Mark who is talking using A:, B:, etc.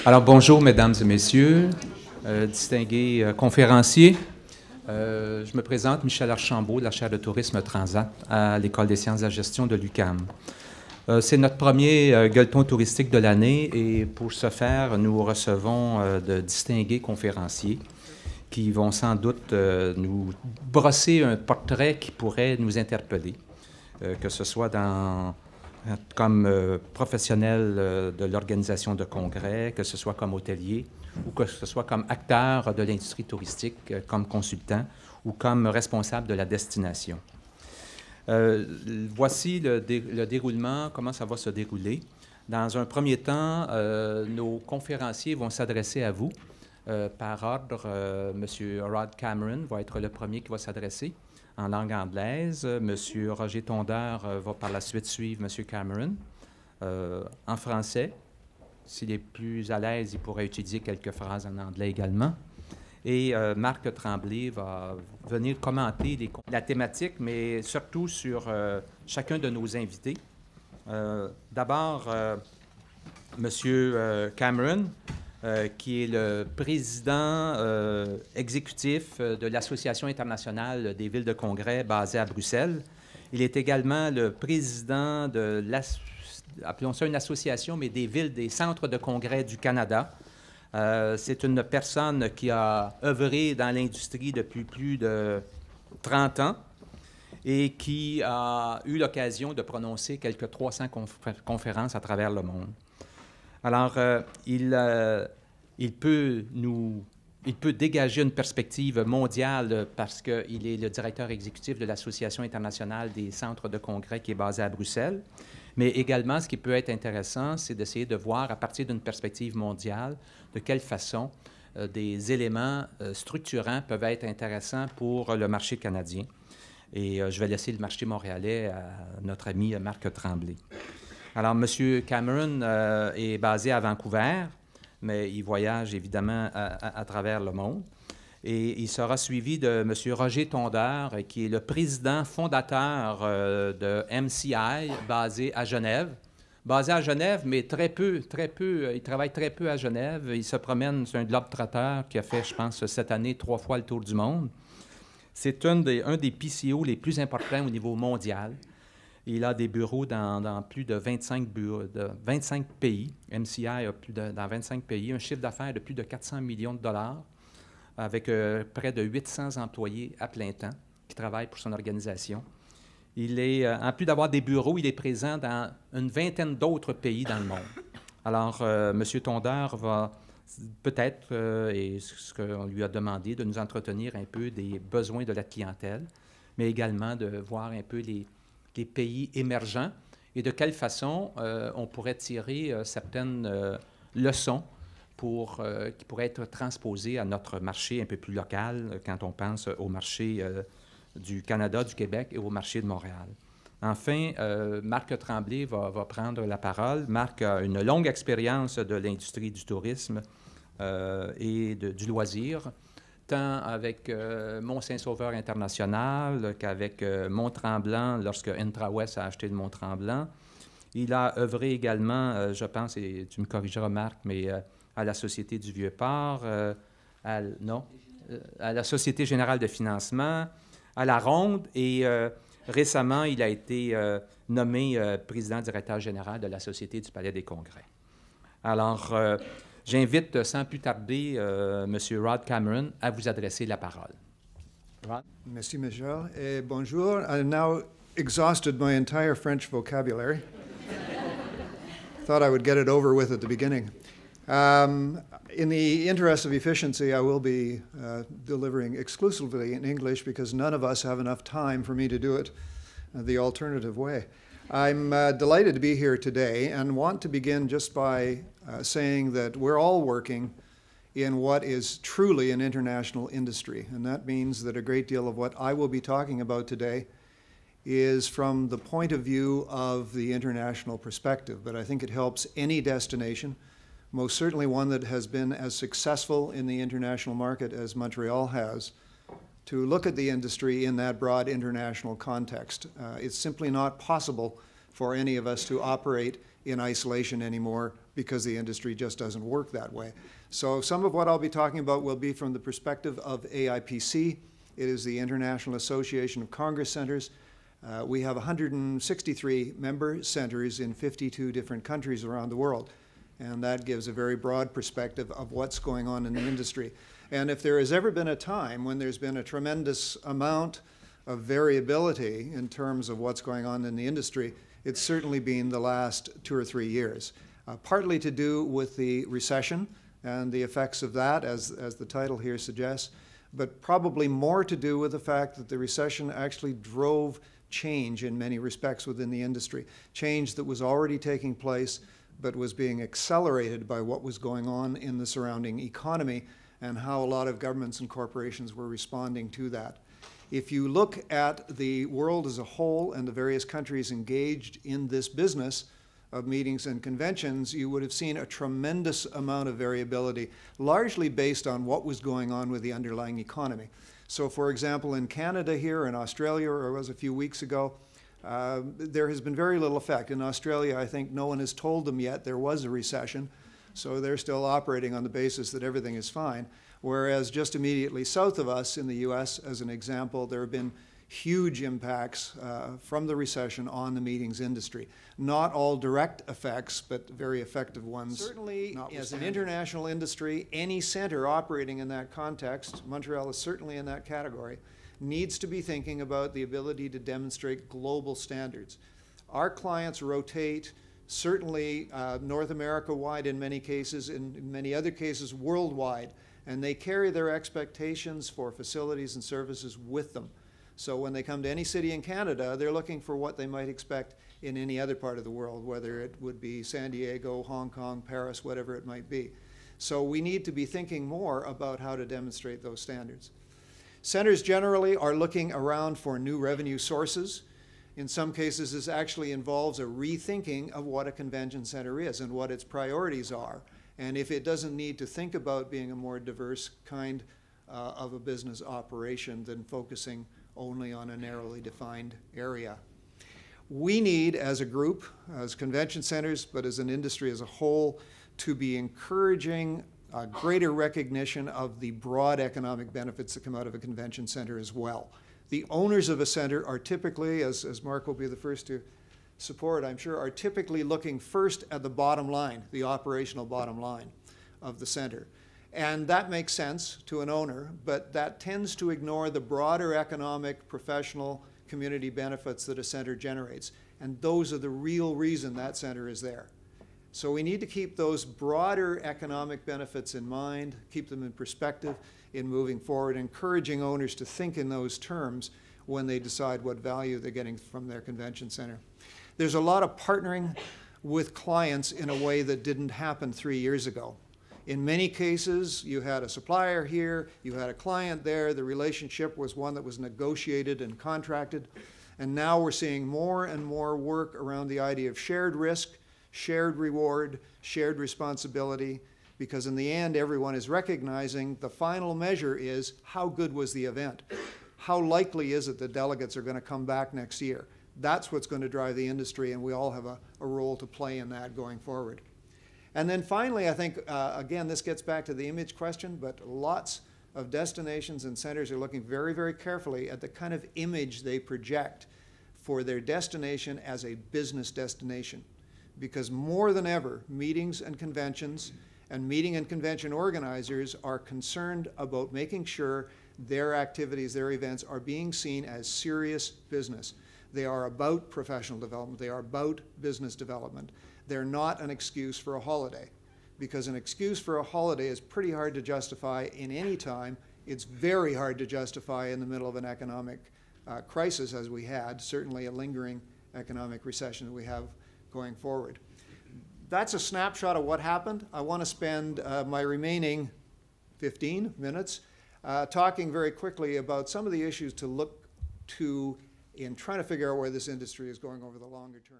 A: Alors bonjour mesdames et messieurs, distingués conférenciers. Je me présente Michel Archambault de la Chaire de tourisme Transat à l'École des sciences de la gestion de l'UQAM. C'est notre premier gueuleton touristique de l'année et pour ce faire, nous recevons de distingués conférenciers qui vont sans doute nous brosser un portrait qui pourrait nous interpeller, que ce soit comme professionnel de l'organisation de congrès, que ce soit comme hôtelier ou que ce soit comme acteur de l'industrie touristique, comme consultant ou comme responsable de la destination. Voici le déroulement, comment ça va se dérouler. Dans un premier temps, nos conférenciers vont s'adresser à vous. Par ordre, M. Rod Cameron va être le premier qui va s'adresser en langue anglaise. M. Roger Tondeur va par la suite suivre M. Cameron en français. S'il est plus à l'aise, il pourrait utiliser quelques phrases en anglais également. Et Marc Tremblay va venir commenter la thématique, mais surtout sur chacun de nos invités. D'abord, M. Cameron, qui est le président exécutif de l'Association internationale des villes de congrès basée à Bruxelles. Il est également le président de, appelons ça une association, mais des villes, des centres de congrès du Canada. C'est une personne qui a œuvré dans l'industrie depuis plus de 30 ans et qui a eu l'occasion de prononcer quelques 300 conférences à travers le monde. Alors, il peut dégager une perspective mondiale parce qu'il est le directeur exécutif de l'Association internationale des centres de congrès qui est basée à Bruxelles. Mais également, ce qui peut être intéressant, c'est d'essayer de voir à partir d'une perspective mondiale de quelle façon des éléments structurants peuvent être intéressants pour le marché canadien. Et je vais laisser le marché montréalais à notre ami Marc Tremblay. Alors, M. Cameron est basé à Vancouver, mais il voyage évidemment à travers le monde. Et il sera suivi de M. Roger Tondeur, qui est le président fondateur de MCI, basé à Genève. Basé à Genève, mais très peu, il travaille très peu à Genève. Il se promène, c'est un globe-trotteur qui a fait, je pense, cette année 3 fois le tour du monde. C'est un des PCO les plus importants au niveau mondial. Il a des bureaux dans plus de 25 pays. MCI a dans 25 pays, un chiffre d'affaires de plus de 400 millions de dollars, avec près de 800 employés à plein temps qui travaillent pour son organisation. Il est, en plus d'avoir des bureaux, il est présent dans une vingtaine d'autres pays dans le monde. Alors, M. Tondeur va peut-être, et ce qu'on lui a demandé, de nous entretenir un peu des besoins de la clientèle, mais également de voir un peu les pays émergents et de quelle façon on pourrait tirer certaines leçons qui pourraient être transposées à notre marché un peu plus local quand on pense au marché du Canada, du Québec et au marché de Montréal. Enfin, Marc Tremblay va prendre la parole. Marc a une longue expérience de l'industrie du tourisme et du loisir, tant avec Mont-Saint-Sauveur International qu'avec Mont-Tremblant, lorsque Intrawest a acheté le Mont-Tremblant. Il a œuvré également, je pense, et tu me corrigeras, Marc, mais à la Société du Vieux-Port, à la Société générale de financement, à la Ronde, et récemment, il a été nommé président-directeur général de la Société du Palais des congrès. Alors, j'invite sans plus tarder M. Rod Cameron à vous adresser la parole. Rod?
B: Merci, Michel, et bonjour. I've now exhausted my entire French vocabulary. Thought I would get it over with at the beginning. In the interest of efficiency, I will be delivering exclusively in English because none of us have enough time for me to do it the alternative way. I'm delighted to be here today and want to begin just by saying that we're all working in what is truly an international industry, and that means that a great deal of what I will be talking about today is from the point of view of the international perspective, but I think it helps any destination, most certainly one that has been as successful in the international market as Montreal has, to look at the industry in that broad international context. It's simply not possible for any of us to operate in isolation anymore because the industry just doesn't work that way. So some of what I'll be talking about will be from the perspective of AIPC. It is the International Association of Congress Centers. We have 163 member centers in 52 different countries around the world. And that gives a very broad perspective of what's going on in the industry. And if there has ever been a time when there's been a tremendous amount of variability in terms of what's going on in the industry, it's certainly been the last 2 or 3 years. Partly to do with the recession and the effects of that, as the title here suggests, but probably more to do with the fact that the recession actually drove change in many respects within the industry. Change that was already taking place, but was being accelerated by what was going on in the surrounding economy and how a lot of governments and corporations were responding to that. If you look at the world as a whole and the various countries engaged in this business of meetings and conventions, you would have seen a tremendous amount of variability, largely based on what was going on with the underlying economy. So for example, in Canada here, in Australia, or it was a few weeks ago, there has been very little effect. In Australia, I think no one has told them yet there was a recession, so they're still operating on the basis that everything is fine. Whereas just immediately south of us in the US, as an example, there have been huge impacts from the recession on the meetings industry. Not all direct effects, but very effective ones. Certainly, as an international industry, any center operating in that context, Montreal is certainly in that category, needs to be thinking about the ability to demonstrate global standards. Our clients rotate, certainly North America-wide in many cases, in many other cases worldwide, and they carry their expectations for facilities and services with them. So when they come to any city in Canada, they're looking for what they might expect in any other part of the world, whether it would be San Diego, Hong Kong, Paris, whatever it might be. So we need to be thinking more about how to demonstrate those standards. Centers generally are looking around for new revenue sources. In some cases, this actually involves a rethinking of what a convention center is and what its priorities are. And if it doesn't need to think about being a more diverse kind of a business operation than focusing only on a narrowly defined area. We need, as a group, as convention centers, but as an industry as a whole, to be encouraging a greater recognition of the broad economic benefits that come out of a convention center as well. The owners of a center are typically, as Mark will be the first to support, I'm sure, are typically looking first at the bottom line, the operational bottom line of the center. And that makes sense to an owner, but that tends to ignore the broader economic, professional, community benefits that a center generates. And those are the real reason that center is there. So we need to keep those broader economic benefits in mind, keep them in perspective in moving forward, encouraging owners to think in those terms when they decide what value they're getting from their convention center. There's a lot of partnering with clients in a way that didn't happen 3 years ago. In many cases, you had a supplier here, you had a client there, the relationship was one that was negotiated and contracted, and now we're seeing more and more work around the idea of shared risk, shared reward, shared responsibility, because in the end, everyone is recognizing the final measure is how good was the event? How likely is it that delegates are going to come back next year? That's what's going to drive the industry, and we all have a role to play in that going forward. And then finally, I think, again, this gets back to the image question, but lots of destinations and centers are looking very, very carefully at the kind of image they project for their destination as a business destination. Because more than ever, meetings and conventions and meeting and convention organizers are concerned about making sure their activities, their events are being seen as serious business. They are about professional development. They are about business development. They're not an excuse for a holiday, because an excuse for a holiday is pretty hard to justify in any time. It's very hard to justify in the middle of an economic crisis as we had, certainly a lingering economic recession that we have going forward. That's a snapshot of what happened. I want to spend my remaining 15 minutes talking very quickly about some of the issues to look to in trying to figure out where this industry is going over the longer term.